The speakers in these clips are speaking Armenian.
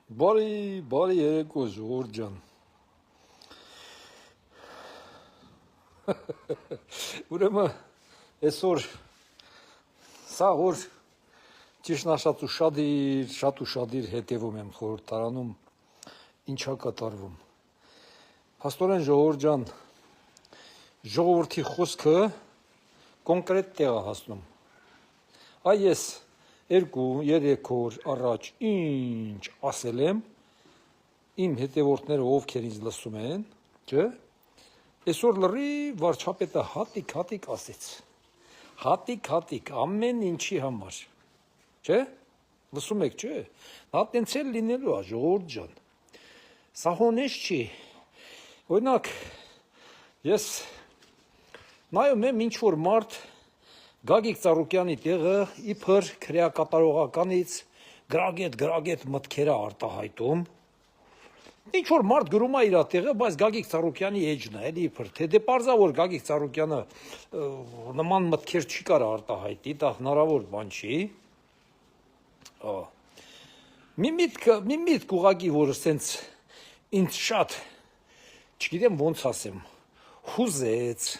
Բարի երեկո ժողովուրդ ջան։ Ուրեմն այսօր սա որ ճիշտ շատ ու շատիր հետևում եմ խորհրդարանում ինչա կատարվում։ Փաստորեն ժողովուրդ ջան, ժողովրդի խոսքը կոնկրետ տեղ է հասնում։ Այ ես 2-3 օր առաջ ինչ ասել եմ, իմ հետևորդները ովքեր ինձ լսում են, չէ՞, այսօր լրիվ վարչապետը հատիկ ասեց։ Հատիկ ամեն ինչի համար, չէ՞, լսում եք, չէ՞, դա տենց էլ լինելու է ժողովուրդ ջան։ Սա հոնես չի։ Օրինակ, ես նայում եմ ինչ որ մարդ Գագիկ Ծառուկյանի տեղը իբր քրեակատարողականից գրագետ մտքեր արտահայտում։ Ինչ որ մարդ գրում է իր տեղը, բայց Գագիկ Ծառուկյանի էջն է, էլի իբր թե դե պարզա որ Գագիկ Ծառուկյանը նման մտքեր չի կարող արտահայտի, դա հնարավոր բան չի։ Մի միտք ուղղակի որ սենց ինձ շատ, չգիտեմ ոնց ասեմ, հուզեց,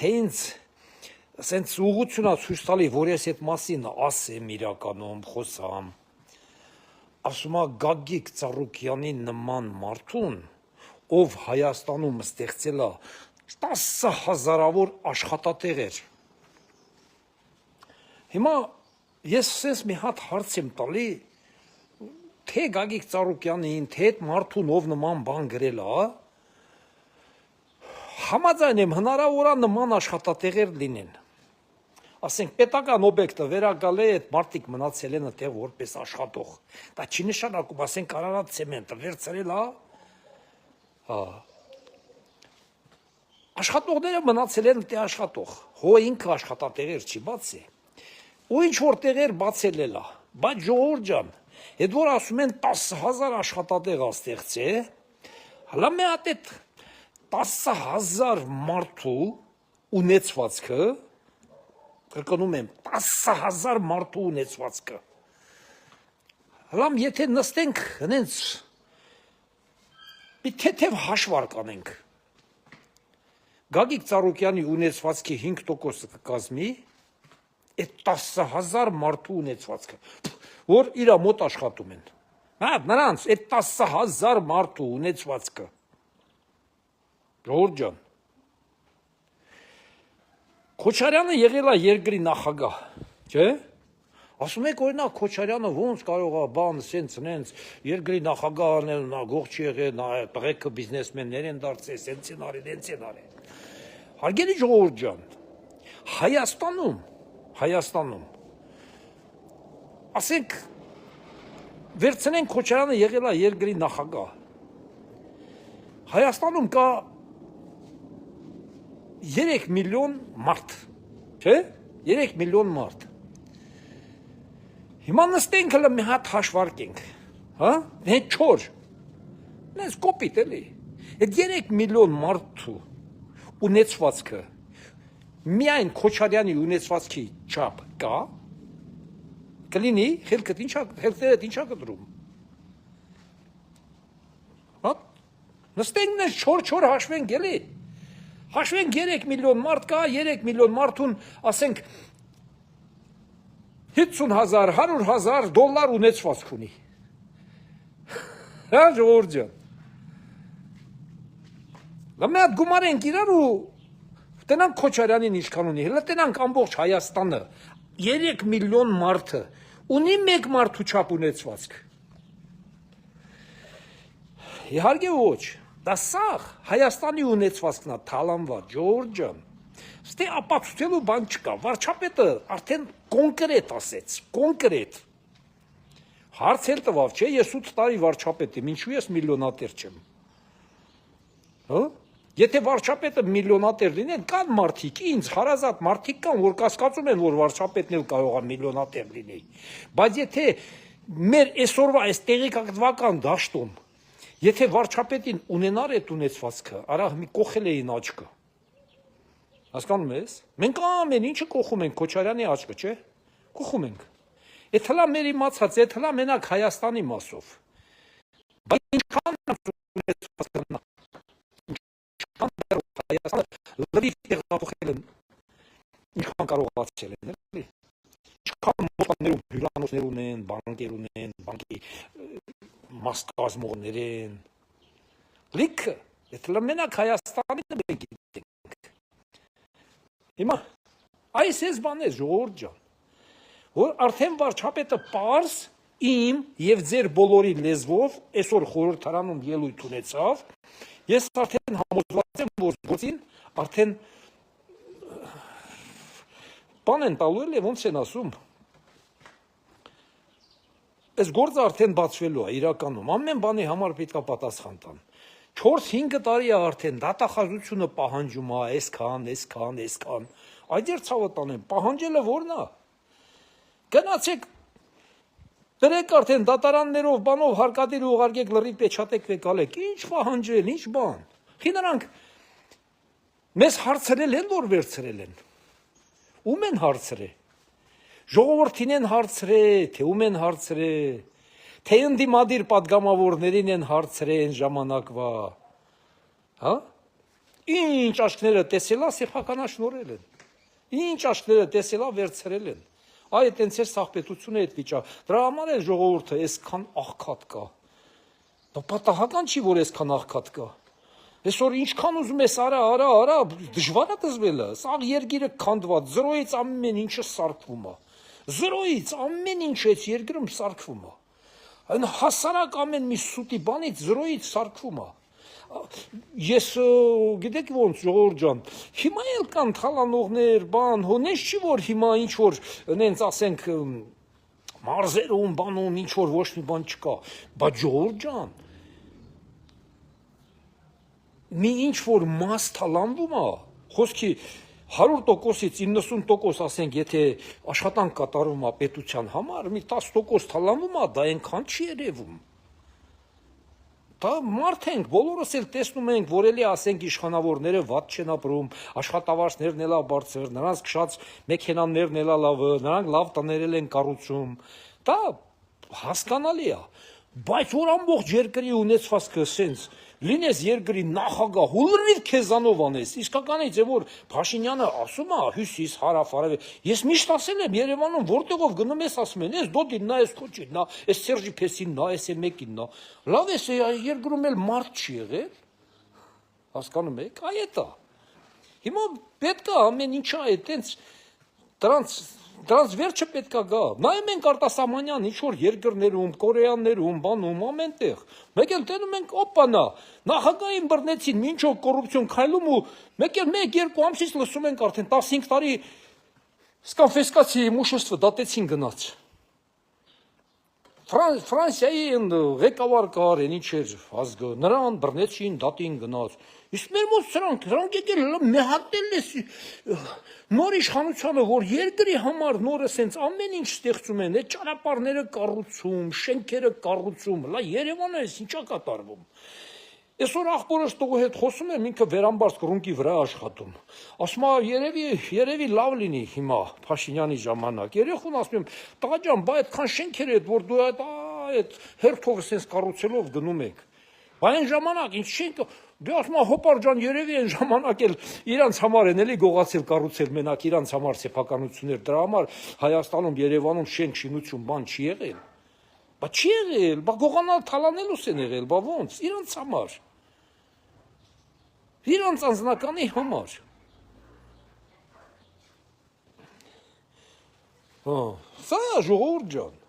թե ինձ սենց ուղղությունա ցույց տալի, որ ես այդ մասին ասեմ իրականում, խոսամ, ասում է Գագիկ Ծառուկյանի նման մարդուն, ով Հայաստանում ստեղծել է 10,000-ավոր աշխատատեղեր։ Հիմա ես սենց մի հատ հարց եմ տալի, թե Գագիկ Ծառուկյանին, թե այդ մարդուն, ով նման բան գրել է, համաձայն եմ հնարավոր է նման աշխատատեղեր լինեն։ Ասենք պետական օբյեկտը վերակալ է, այդ մարդիկ մնացել են այդտեղ որպես աշխատող։ Դա չի նշանակում, ասենք Արարատ ցեմենտը վերցրել է, աշխատողները մնացել են այդտեղ աշխատող։ Հո ինքը աշխատատեղեր չի բացի։ Ու ինչ որ տեղեր բացել է, բայց ժողովուրդ ջան, այդ որ ասում են 10,000 աշխատատեղ է ստեղծել, հլա մի հատ այդ 10,000 մարդու ունեցվածքը, կրկնում եմ, 10,000 մարդու ունեցվածքը։ Հլամ եթե նստենք հենց մի թեթև հաշվարկ անենք, Գագիկ Ծառուկյանի ունեցվածքի 5%-ը կկազմի այդ 10,000 մարդու ունեցվածքը, որ իր մոտ աշխատում են։ Նրանց այդ 10,000 մարդու ունեցվածքը, ժողովուրդ ջան, Քոչարյանը եղել է երկրի նախագահ, չէ՞։ Ասում եք օրինակ Քոչարյանը ոնց կարող է բան սենց երկրի նախագահ անել, նա գող չի եղել, նա տղեկը բիզնեսմեններ են դարձել, սենց են արել։ Հարգելի ժողովուրդ ջան, Հայաստանում, ասենք վերցնենք Քոչարյանը եղել է երկրի նախագահ։ Հայաստանում կա 3 միլիոն մարդ, չէ՞, 3 միլիոն մարդ։ Հիմա նստենք հլը մի հատ հաշվարկենք, հետ չոր, նենց կոպիտ էլի, այդ 3 միլիոն մարդու ունեցվածքը միայն Քոչարյանի ունեցվածքի չափ կա, կլինի, խելքերդ ինչա կտրում։ Նստենք նենց չոր հաշվենք էլի, հաշվենք 3 միլիոն մարդ կա, 3 միլիոն մարդուն, ասենք, 50,000, 100,000 դոլար ունեցվածք ունի։ Հա, ժողովուրդ ջան։ Մի հատ գումարենք իրար ու տնանք Քոչարյանին ինչքան ունի, հլը տնանք ամբողջ Հայաստանը, 3 միլիոն մարդը, ունի մեկ մարդու չափ ունեցվածք։ Իհարկե ոչ, դա սաղ Հայաստանի ունեցվածքն է թալանված, ժողովուրդ ջան։ Ստե ապացուցելու բան չկա, վարչապետը արդեն կոնկրետ ասեց, կոնկրետ։ Հարց էլ տվավ, չէ, ես 8 տարի վարչապետ եմ, ինչու ես միլիոնատեր չեմ։ Եթե վարչապետը միլիոնատեր լինեն, կան մարդիկ, ինձ հարազատ մարդիկ կան, որ կասկածում են, որ վարչապետն էլ կարող է միլիոնատեր լինի։ Բայց եթե մեր այսօրվա այս տեղեկատվական դաշտում, եթե վարչապետին ունենար այդ ունեցվածքը, արա մի կողել էին աչքը։ Հասկանում ես։ Մենք ամեն ինչը կողում ենք Քոչարյանի աչքը, չէ՞։ Կողում ենք։ Այդ հլա մեր իմացած, այդ հլա մենակ Հայաստանի մասով։ Բայց ինչքան ունեցվածքն ինչքան դեռ Հայաստանը լրիվ տեղափոխել են, ինչքան կարողացել են, էլի։ Ինչքան մոտներում հյուրանոցներ ունեն, բանկեր ունեն, բանկի մաս կազմողներ են։ Լիքը, եթե մենակ Հայաստանին մենք գիտենք։ Հիմա այս էս բան է ժողովուրդ ջան, որ արդեն վարչապետը պարզ իմ եւ ձեր բոլորի լեզվով այսօր խորհրդարանում ելույթ ունեցավ, ես արդեն համոզված եմ, որ գործին արդեն բան են տալու էլ ոնց են ասում, այս գործը արդեն բացվելու է իրականում, ամեն բանի համար պետք է պատասխան տան։ 4-5 տարի է արդեն դատախազությունը պահանջում է, այսքան, այդ էր ցավը տանեմ, պահանջելը որն է։ Գնացեք դրեք արդեն դատարաններով, բանով հարկադիր ուղարկեք լրիվ պեչատեք վեկալեք, ինչ պահանջել, ինչ բան։ Խի նրանք մեզ հարցրել են, որ վերցրել են։ Ում են հարցրել։ Ժողովրդին են հարցրել, թե ում են հարցրել, թե ընդդիմադիր պատգամավորներին են հարցրել այն ժամանակվա։ Հա? Ինչ աչքները տեսելա սեփականաշնորհել են։ Ինչ աչքները տեսելա վերցրել են։ Այդ այտենց էր սաղպետությունը այդ վիճակ։ Դրա համար է ժողովուրդը այսքան աղքատ կա։ Դա պատահական չի, որ այսքան աղքատ կա։ Այսօր ինչքան ուզում ես արա, դժվար է դզվելը։ Սաղ երկիրը քանդված, զրոյից ամեն ինչը սարքվում է։ Զրոյից ամեն ինչ այս երկրում սարքվում է։ Այն հասարակ ամեն մի սուտի բանից զրոյից սարքվում է։ Ես գիտեք ոնց ժողովուրդ ջան, հիմա էլ կան թալանողներ, բան, հոնես չի որ հիմա ինչ որ նենց ասենք մարզերում, բանում ինչ որ ոչ մի բան չկա, բայց ժողովուրդ ջան, մի ինչ որ մաս թալանվում է, խոսքի 100%-ից 90% ասենք, եթե աշխատանք կատարվում է պետության համար, մի 10% թալանվում է, դա այնքան չի երևում։ Դա մարդ ենք, բոլորս էլ տեսնում ենք, որ էլի ասենք իշխանավորները վատ չեն ապրում, աշխատավարձներն էլա բարձր, նրանց քշած մեքենաներն էլա լավը, նրանք լավ տներ են կառուցում։ Դա հասկանալի է, բայց որ ամբողջ երկրի ունեցվածքը սենց լինես երկրի նախագահ, ու լրիվ քեզանով անես, իսկականից է որ Փաշինյանը ասում է հյուսիս, հարավ, արևել, ես միշտ ասել եմ Երևանում, որտեղով գնում ես ասում են, ես Դոդին նա, ես Քոչին նա, ես Սերժի Փեսին նա, ես մեկին նա, լավ ես երկրում էլ մարդ չի եղել, հասկանում եք, այդ է, հիմա պետք է ամեն ինչը այտենց դրանց վերջը պետք է գա, նայում ենք արտասահմանյան ինչ-որ երկրներում, Կորեաներում, բանում, ամեն տեղ, մեկ էլ տենում ենք, օպանա, նախագահին բռնեցին, մինչով կոռուպցիոն քայլում ու մեկ էլ 1-2 ամսից լսում ենք արդեն 15 տարի սկոնֆիսկացիա իմущества դատեցին գնաց։ Ֆրանսիայի ղեկավար կար, ինչ էր ազգը, նրան բռնեցին, դատին գնաց։ Իսկ մեր մոտ սրանք եկել մեհատել է նոր իշխանությանը, որ երկրի համար նորը սենց ամեն ինչ ստեղծում են, այդ ճանապարհները կառուցում, շենքերը կառուցում, լա Երևանը էս ինչա կատարվում։ Այսօր աղբորս տողու հետ խոսում եմ, ինքը վերամբարձ կռունկի վրա աշխատում։ Ասում է երևի լավ լինի հիմա Փաշինյանի ժամանակ։ Երեխուն ասում եմ, տղա ջան, բա այդքան շենքեր է, որ դու այդ հերթով սենց կառուցելով գնում եք։ Բա այն ժամանակ ինչ շենք, դու ասում ես հոպար ջան, երևի այն ժամանակ էլ իրանց համար են էլի գողացել կառուցել մենակ իրանց համար սեփականություններ։ Դրա համար Հայաստանում, Երևանում շենք շինություն բան չի եղել։ Բա չի եղել, բա գողանալ թալանելուս են եղել, բա ոնց, իրանց համար։ Իրանց անձնականի համար։ Սա է ժողովուրդ ջան։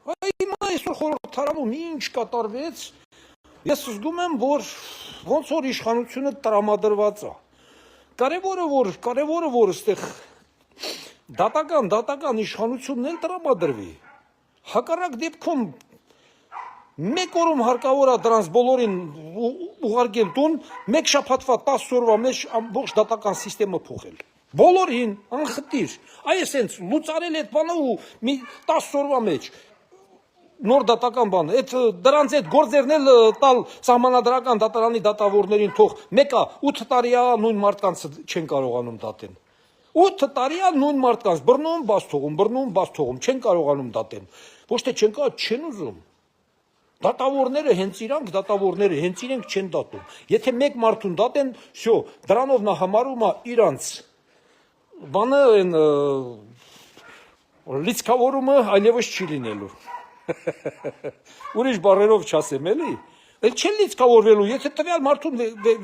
Հիմա այսօր խորհրդարանում ինչ կատարվեց, ես զգում եմ, որ ոնց որ իշխանությունը տրամադրված է։ Կարևորը որ այստեղ դատական իշխանությունն էլ տրամադրվի։ Հակառակ դեպքում մեկ օրում հարկավոր է դրանց բոլորին ուղարկել տուն, մեկ շաբաթվա 10 օրվա մեջ ամբողջ դատական սիստեմը փոխել։ Բոլորին անխտիր։ Այս հենց լուծարել այդ բանը ու մի 10 օրվա մեջ նոր դատական բան, դրանց այդ գործերն էլ տալ սահմանադրական դատարանի դատավորներին թող մեկը 8 տարիա նույն մարդկանց չեն կարողանում դատեն։ 8 տարիա նույն մարդկանց բռնում, բաց թողում, չեն կարողանում դատեն։ Ոչ թե չեն կարող, չեն ուզում։ Դատավորները հենց իրենք չեն դատում։ Եթե մեկ մարդուն դատեն, всё, դրանով նա համարում է իրանց բանը են լիցքավորումը այլևս չի լինելու։ Ուրիշ բառերով չասեմ, էլի։ Էլ չեն լիցքավորվելու, եթե տվյալ մարդուն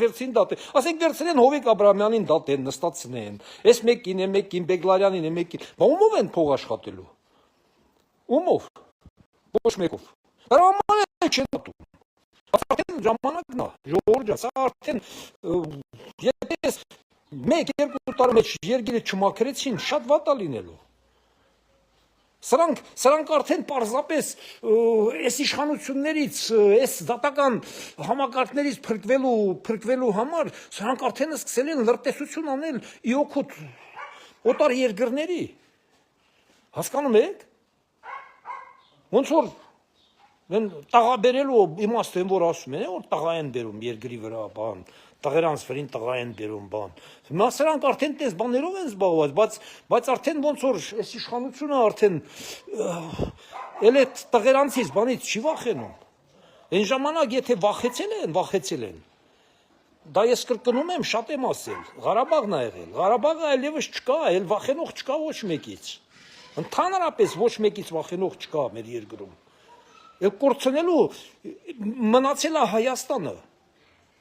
վերցին դատեն։ Ասենք վերցնեն Հովիկ Աբրահամյանին դատեն, նստացնեն։ Այս մեկին է, մեկին Բեգլարյանին է, մեկին։ Բա ումով են փող աշխատելու։ Ումով։ Ոչ մեկով։ Դրա համար չեն դատում։ Արդեն ժամանակն է, ժողովուրդ ջան, սա արդեն եթե մեկ-երկու տարի մեջ երգիրը չմաքրեցին, շատ վատ է լինելու։ Սրանք արդեն պարզապես այս իշխանություններից, այս դատական համակարգներից փրկվելու համար, սրանք արդեն սկսել են լրտեսություն անել ի օգուտ օտար երկրների։ Հասկանում եք։ Ոնց որ տաղաբերելու իմաստը են, որ ասում են, որ տաղա են բերում երկրի վրա, բան, տղերանց վրին տղա են բերում, բան։ Հիմա սրանք արդեն տես բաներով են զբաղված, բայց արդեն ոնց որ այս իշխանությունը արդեն էլ այդ տղերանցից բանից չի վախենում։ Այն ժամանակ եթե վախեցել են։ Դա ես կրկնում եմ, շատ եմ ասել, Ղարաբաղն է եղել, Ղարաբաղը այլևս չկա, այլ վախենող չկա ոչ մեկից։ Ընդհանրապես ոչ մեկից վախենող չկա մեր երկրում։ Եվ կորցնելու մնացել է Հայաստանը։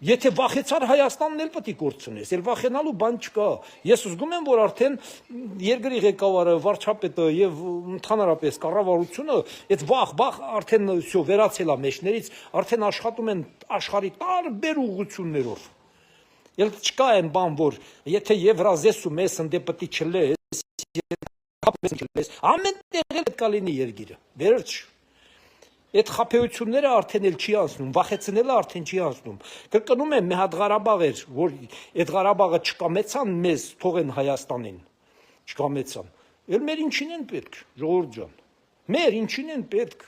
Եթե վախեցար Հայաստանն էլ պետք է կորցնես, էլ վախենալու բան չկա։ Ես զգում եմ, որ արդեն երկրի ղեկավարը, վարչապետը եւ ընդհանրապես կառավարությունը այդ վախ արդեն всё վերացել է մեջներից, արդեն աշխատում են աշխարհի տարբեր ուղղություններով։ Էլ չկա այն բան, որ եթե Եվրազեսում ես ընդ պետք է չլես, ամեն տեղ պետք է լինի երկիրը։ Վերջ Այդ խաբեությունները արդեն էլ չի անցնում, վախեցնելը արդեն չի անցնում։ Կրկնում եմ, մի հատ Ղարաբաղ էր, որ այդ Ղարաբաղը չկամեցան մեզ, թողեն Հայաստանին, չկամեցան։ Էլ մեր ինչին են պետք, ժողովուրդ ջան։ Մեր ինչին են պետք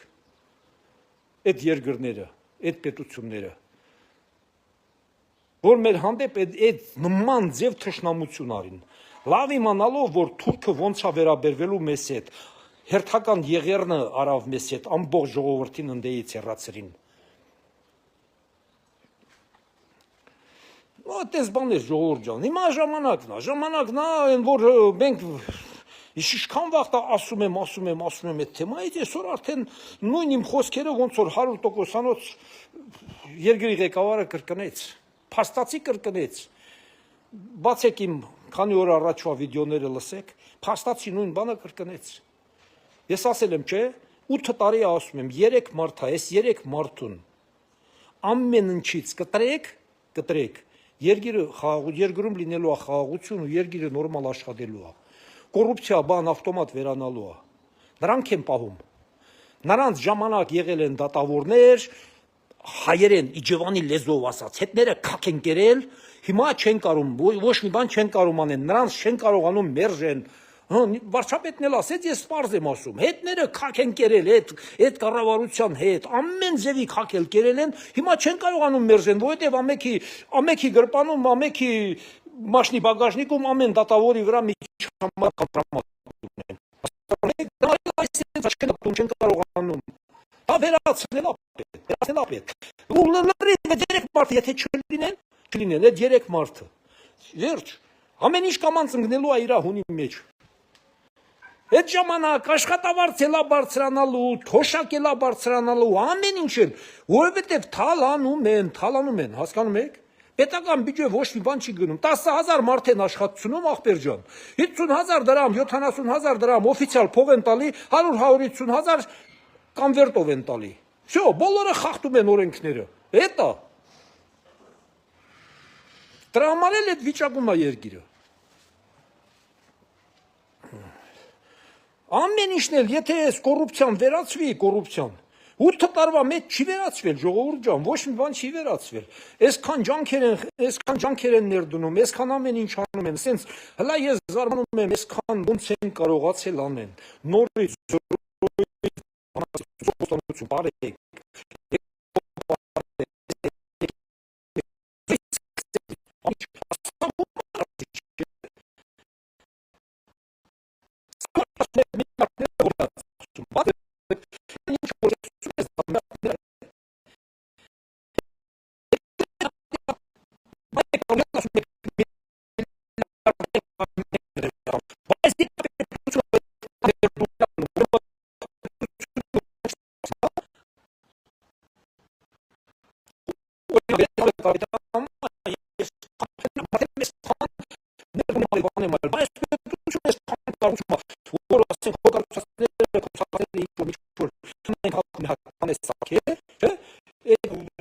այդ երկրները, այդ պետությունները։ Որ մեր հանդեպ այդ նման ձև թշնամություն արին։ Լավ իմանալով, որ թուրքը ոնց է վերաբերվելու մեզ հետ։ Հերթական եղերնը արավ մեզ հետ, ամբողջ ժողովրդին ընդեից հեռացրին։ Այդպես բաներ ժողովուրդ ջան, հիմա ժամանակն է, այն որ մենք ինչքան վաղ ասում եմ այդ թեմայից, այսօր արդեն նույն իմ խոսքերը ոնց որ 100%-անոց երկրի ղեկավարը կրկնեց, փաստացի կրկնեց։ Բացեք իմ քանի օր առաջվա վիդեոները լսեք, փաստացի նույն բանը կրկնեց։ Ես ասել եմ, չէ, 8 տարի ասում եմ, 3 մարդ է, այս 3 մարդուն ամեն ինչից կտրեք, երկրում լինելու է խաղաղություն ու երկիրը նորմալ աշխատելու է։ Կոռուպցիա բան ավտոմատ վերանալու է։ Նրանք են պահում։ Նրանց ժամանակ եղել են դատավորներ, հայերեն իջևանի լեզվով ասած, հետները քակ են կերել, հիմա չեն կարող, ոչ մի բան չեն կարող անեն, նրանց չեն կարողանում մերժեն։ Վարչապետն էլ ասեց, ես պարզ եմ ասում, հետները քակ են կերել, այդ կառավարության հետ, ամեն ձևի քակ էլ կերել են, հիմա չեն կարողանում մերժեն, որովհետև ամեքի գրպանում, ամեքի մաշնի բագաժնիկում ամեն դատավորի վրա մի չամար կամպրամատ ունեն։ Չեն կարողանում։ Դա վերացնել ապետ։ Ու լրիվ 3 մարդ, եթե չլինեն, այդ 3 մարդը։ Վերջ, ամեն ինչ կամանց ընկնելու է իր հունի մեջ։ Այդ ժամանակ աշխատավարձ էլա բարձրանալու, թոշակ էլա բարձրանալու, ամեն ինչ էլ, որովհետև թալանում են, հասկանում եք։ Պետական բյուջե ոչ մի բան չի գնում, 10,000 մարդ են աշխատությունում, ախպեր ջան, 50,000 դրամ, 70,000 դրամ օֆիցիալ փող են տալի, 100-150,000 կոնվերտով են տալի։ Всё, բոլորը խախտում են օրենքները։ Էտա։ Դրա համար էլ այդ վիճակում է երկիրը։ Ամեն ինչն էլ, եթե այս կոռուպցիան վերացվի, 8 տարվա մեջ չի վերացվել, ժողովուրդ ջան, ոչ մի բան չի վերացվել։ Այսքան ջանքեր են ներդնում, այսքան ամեն ինչ անում են, սենց հլա ես զարմանում եմ, այսքան ոնց են կարողացել անեն։ Նորից բարեք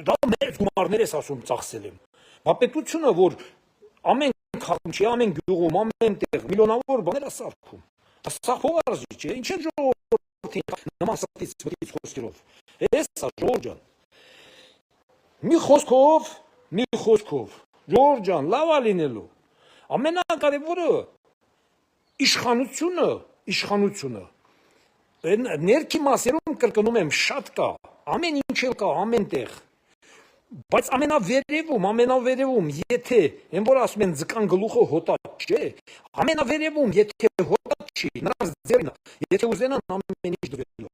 Դա մեծ գումարներ ես ասում ծախսել եմ։ Պետությունը, որ ամեն քաղաքում չի, ամեն գյուղում, ամեն տեղ միլիոնավոր բաներ է սարքում։ Սա փողարժի չէ, ինչ է ժողովրդին նման սատից խոսքերով։ Էս է Ժողովուրդ ջան։ Մի խոսքով, Ժողովուրդ ջան, լավ է լինելու։ Ամենակարևորը իշխանությունը։ Ներքի մասերում կրկնում եմ շատ կա, ամեն ինչ էլ կա, ամեն տեղ։ Բայց ամենավերևում, եթե, են որ ասում են ձկան գլուխը հոտած չէ, ամենավերևում, եթե հոտած չի, նրանց ձերն է, եթե ուզենան ամեն ինչ դրելու է։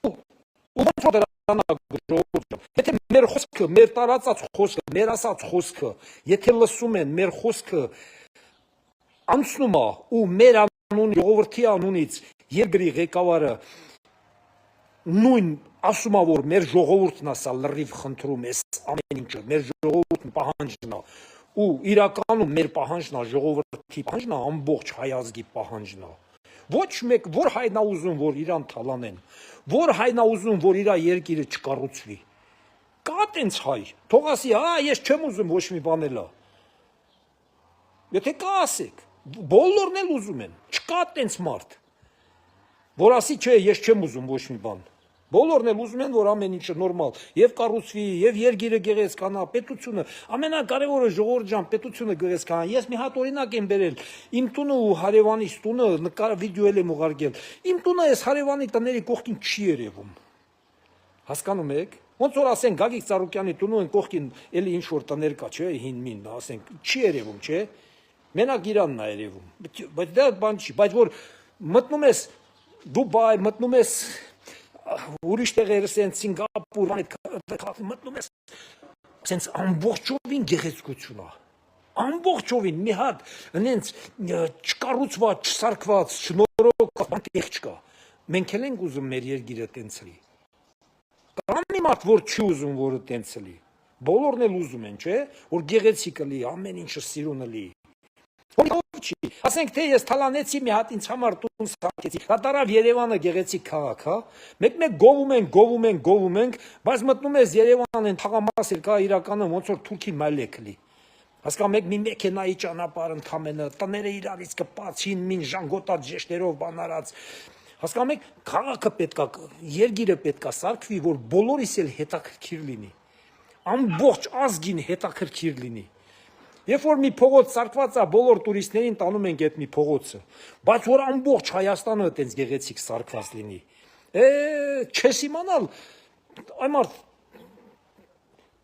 Ու ոնց որ դրանա Ժողովուրդ ջան, եթե մեր խոսքը, մեր տարածած խոսքը, մեր ասած խոսքը, եթե լսում են մեր խոսքը անցնում է ու մեր անուն ժողովրդի անունից երկրի ղեկավարը նույն ասում է, որ մեր ժողովուրդն է սա լրիվ խնդրում էս ամեն ինչը, մեր ժողովուրդն պահանջն է, ու իրականում մեր պահանջն է, ժողովրդի պահանջն է, ամբողջ հայ ազգի պահանջն է։ Ոչ մեկ, որ հայն է ուզում, որ իրան թալանեն, որ հայն է ուզում, որ իր երկիրը չկառուցվի։ Կա տենց հայ, թող ասի, ես չեմ ուզում ոչ մի բան էլ։ Եթե կա ասեք, բոլորն էլ ուզում են, չկա տենց մարդ, որ ասի, չէ, ես չեմ ուզում ոչ մի բան։ Բոլորն էլ ուզում են, որ ամեն ինչը նորմալ եւ կառուցվի, եւ երկիրը գեղեցկանա, պետությունը, ամենակարևորը Ժողովուրդ ջան, պետությունը գեղեցկանա։ Ես մի հատ օրինակ եմ բերել, իմ տունը ու հարևանիս տունը նկար վիդեո եմ ուղարկել։ Իմ տունը այս հարևանի տների կողքին չի երևում։ Հասկանում եք։ Ոնց որ ասեն Գագիկ Ծառուկյանի տունը այն կողքին էլի ինչ որ տներ կա, չէ, հին-մին, ասենք, չի երևում, չէ։ Մենակ Իրանն է երևում։ Բայց դա բան չի, բայց որ մտնում ես Դուբայ, մտնում ես ուրիշ տեղեր, ասեն Սինգապուր, մտնում ես, ասենց ամբողջովին գեղեցկություն է։ Ամբողջովին մի հատ նենց չկառուցված, չսարքված, չնորոգված բան տեղ չկա։ Մենք էլ ենք ուզում մեր երկիրը տենց լի։ Կա մի մարդ, որ չի ուզում, որը տենց լի։ Բոլորն էլ ուզում են, չէ, որ գեղեցիկ լի, ամեն ինչը սիրուն լի։ Չի։ Ասենք թե ես թալանեցի մի հատ ինձ համար տուն սարքեցի։ Կատարավ Երևանը գեղեցիկ քաղաք, հա։ Մեկ գովում ենք, բայց մտնում ես Երևան են թաղամասեր կա իրականում ոնց որ Թուրքի մայլեք լի։ Հասկանում եք մի մեքենայի ճանապարհ ընդամենը, տները իրարից կպացին, մին ժանգոտած ժեշտերով բան արած։ Հասկանում եք, քաղաքը պետքա, երկիրը պետքա սարքվի, որ բոլորիս էլ հետաքրքիր լինի։ Ամբողջ ազգին հետաքրքիր լինի։ Երբ որ մի փողոց սարքված է, բոլոր տուրիստներին տանում ենք այդ մի փողոցը, բայց որ ամբողջ Հայաստանը այդպես գեղեցիկ սարքված լինի։ Չես իմանալ, այն մարդ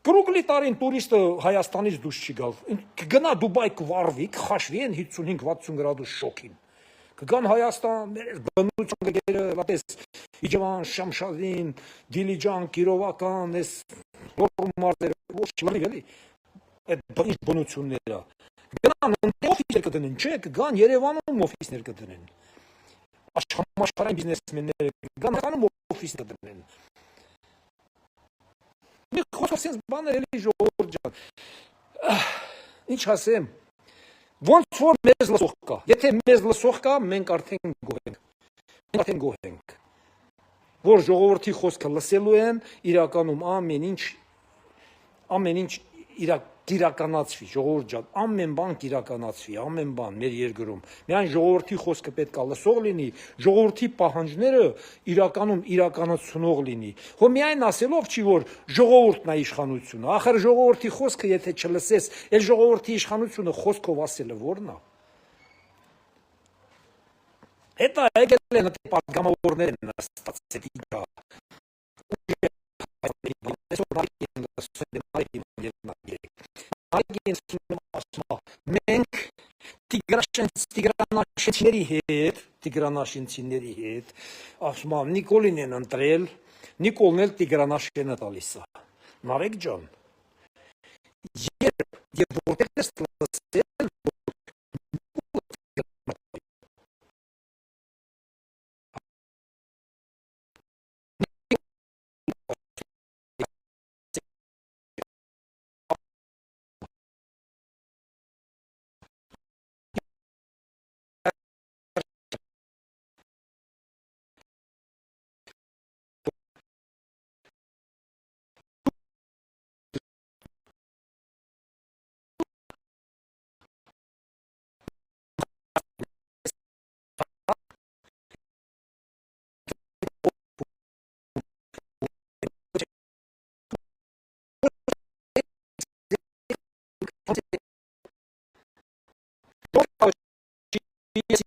կրուգլի տարին տուրիստը Հայաստանից դուրս չի գալ։ Կգնա Դուբայ կվառվի, կխաշվի են 55-60 գրադուս շոկին։ Կգան Հայաստան, մեր բնություն գերը, լատես Իջևան, Շամշադին, Դիլիջան, Կիրովական, այս նորմալները ոչ չլինի էլի։ Այդ ինչ բնությունները գնան օֆիսներ կդնեն, չէ, կգան Երևանում օֆիսներ կդնեն, համաշխարհային բիզնեսմենները կգան Հայաստանում օֆիսներ կդնեն։ Մի խոսքով sense բաներ էլի Ժողովուրդ ջան, ինչ ասեմ, ոնց որ մեզ լսող կա, եթե մեզ լսող կա, մենք արդեն գոհ ենք, որ ժողովրդի խոսքը լսելու են, իրականում ամեն ինչ իրականացվի, Ժողովուրդ ջան, ամեն բան կիրականացվի, ամեն բան մեր երկրում։ Միայն ժողովրդի խոսքը պետք է լսող լինի, ժողովրդի պահանջները իրականում իրականացնող լինի։ Հո միայն ասելով չի, որ ժողովուրդն է իշխանությունը, ախր ժողովրդի խոսքը եթե չլսես, այլ ժողովրդի իշխանությունը խոսքով ասելը ո՞րն է։ Հետո եկել են պատգամավորներն ստացել իջա։ Մենք Տիգրանաշենցիների հետ, ասում եմ, Նիկոլին են ընտրել, Նիկոլն էլ Տիգրանաշենը տալիս է։ Նարեկ ջան, երբ եւ որտեղ ես լսել, Ես